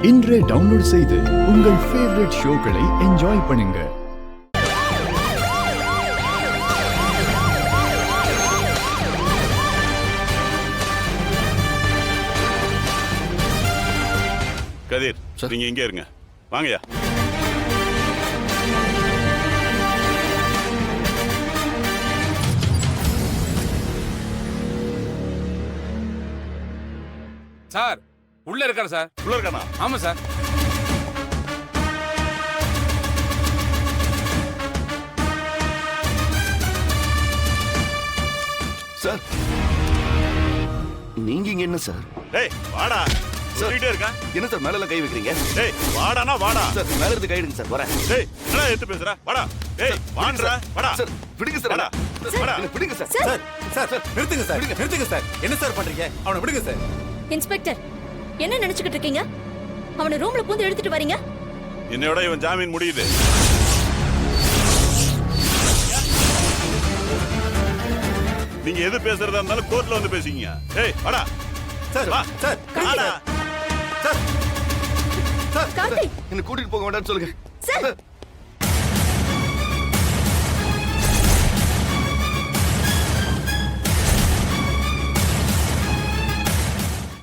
இன்றே டவுன்லோட் செய்து உங்கள் ஃபேவரட் ஷோக்களை என்ஜாய் பண்ணுங்க. கதிர், நீங்க இங்கே இருங்க. வாங்கயா. சார் உள்ள இருக்காரு சார். உள்ள இருக்கானா? ஆமா சார். சார் நீங்க இங்க என்ன சார்? டேய் வாடா. சொல்லிட்டே இருக்க. என்ன சார் மேல கை வைக்கிறீங்க? டேய் வாடானா வாடா. சார் மேல இருந்து கை எடுங்க சார். வரேன். டேய் என்னடா எடுத்து பேசுற? வாடா. டேய் வாங்கடா. வாடா. சார் விடுங்க சார். வாடா. வாடா. விடுங்க சார். சார் நிறுத்துங்க சார். நிறுத்துங்க சார். என்ன சார் பண்றீங்க? அவனை விடுங்க சார். இன்ஸ்பெக்டர், என்ன நினைச்சுக்கிட்டு இருக்கீங்க? அவனை ரூம்ல பூந்து எடுத்துட்டு வரீங்க. என்னையோட இவன் ஜாமீன் முடியுது. நீங்க எது பேசுறதா இருந்தாலும் கோர்ட்ல வந்து பேசிங்க. டேய் வாடா. சார் வா. சார் வாடா. சார் சார் கார்த்திக், என்ன கூட்டிட்டு போக வேண்டாம்னு சொல்லுங்க. சார்